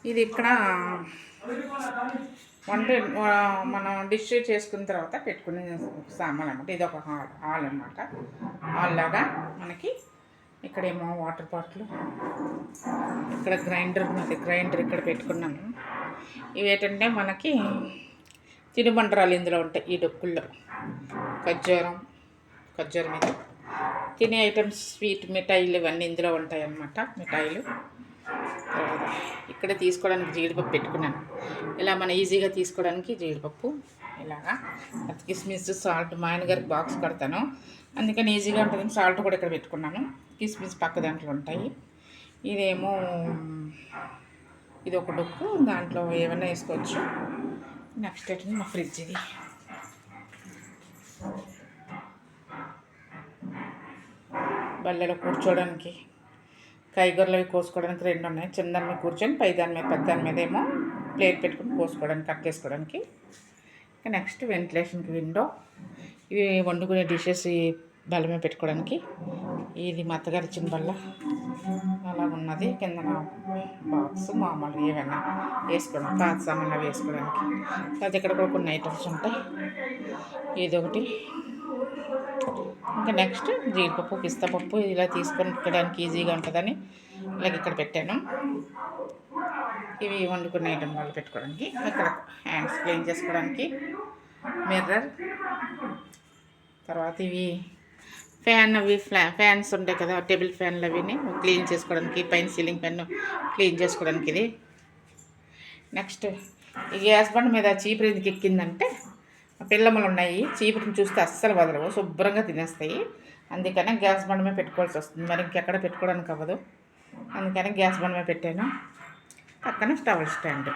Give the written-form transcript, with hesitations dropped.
ఇది ఇక్కడ వంట మనం డిష్ చేసుకున్న తర్వాత పెట్టుకునే సామాన్ అనమాట. ఇది ఒక హాల్ అనమాట. హాల్ లాగా మనకి ఇక్కడేమో వాటర్ బాటిల్, ఇక్కడ గ్రైండర్ ఉన్నది. గ్రైండర్ ఇక్కడ పెట్టుకున్నాను. ఇవి ఏంటంటే మనకి తినుబండరాలు ఇందులో ఉంటాయి. ఈ డొక్కుల్లో ఖర్జూరం మీద తినే ఐటమ్స్, స్వీట్ మిఠాయిలు ఇవన్నీ ఇందులో ఉంటాయి అన్నమాట. మిఠాయిలు ఇక్కడ తీసుకోవడానికి జీడిపప్పు పెట్టుకున్నాను. ఇలా మన ఈజీగా తీసుకోవడానికి జీడిపప్పు ఇలాగా. కిస్మిస్, సాల్ట్, మా ఆయన గారికి బాక్స్ కడతాను, అందుకని ఈజీగా ఉంటుందని సాల్ట్ కూడా ఇక్కడ పెట్టుకున్నాను. కిస్మిస్ పక్క దాంట్లో ఉంటాయి. ఇదేమో ఇది ఒక డొక్కు, దాంట్లో ఏమైనా వేసుకోవచ్చు. నెక్స్ట్ ఏంటంటే మా ఫ్రిడ్జ్. ఇది బల్లెలో కూర్చోవడానికి, కాయగూరలు అవి కోసుకోవడానికి 2 ఉన్నాయి. చిన్న దాని మీద కూర్చొని దాని మీద పెద్ద దాని మీద ఏమో ప్లేట్ పెట్టుకుని కోసుకోవడానికి, కట్ చేసుకోవడానికి. ఇంకా నెక్స్ట్ వెంటిలేషన్కి విండో. ఇవి వండుకునే డిషెస్ ఈ బల్ల మీద పెట్టుకోవడానికి. ఇది మా అత్తగారు ఇచ్చిన బల్ల అలా ఉన్నది. కింద బాక్స్ మామూలు ఏమైనా వేసుకోవడానికి, పాత సామాన్లు వేసుకోవడానికి. అది ఇక్కడ కూడా కొన్ని ఐటమ్స్ ఉంటాయి. ఇది ఒకటి. ఇంకా నెక్స్ట్ జీడిపప్పు, పిస్తా పప్పు ఇలా తీసుకొని పెట్టడానికి ఈజీగా ఉంటుందని ఇలాగ ఇక్కడ పెట్టాను. ఇవి వండుకునే ఐటమ్ వాళ్ళు పెట్టుకోవడానికి. ఇక్కడ హ్యాండ్స్ క్లీన్ చేసుకోవడానికి మిర్రర్. తర్వాత ఇవి ఫ్యాన్, అవి ఫ్యాన్స్ ఉంటాయి కదా, టేబుల్ ఫ్యాన్లు, అవిని క్లీన్ చేసుకోవడానికి, పైన సీలింగ్ ఫ్యాన్ క్లీన్ చేసుకోవడానికి ఇది. నెక్స్ట్ ఈ గ్యాస్ బండ్ మీద చీపురు ఎందుకు ఎక్కిందంటే, పిల్లమ్మలు ఉన్నాయి, చీపురుని చూస్తే అస్సలు వదలవు, శుభ్రంగా తినేస్తాయి. అందుకని గ్యాస్ బండ్ మీద పెట్టుకోవాల్సి వస్తుంది. మరి ఇంకెక్కడ పెట్టుకోవడానికి అవ్వదు, అందుకని గ్యాస్ బండ్ మీద పెట్టాను. పక్కన స్టవ్ స్టాండ్.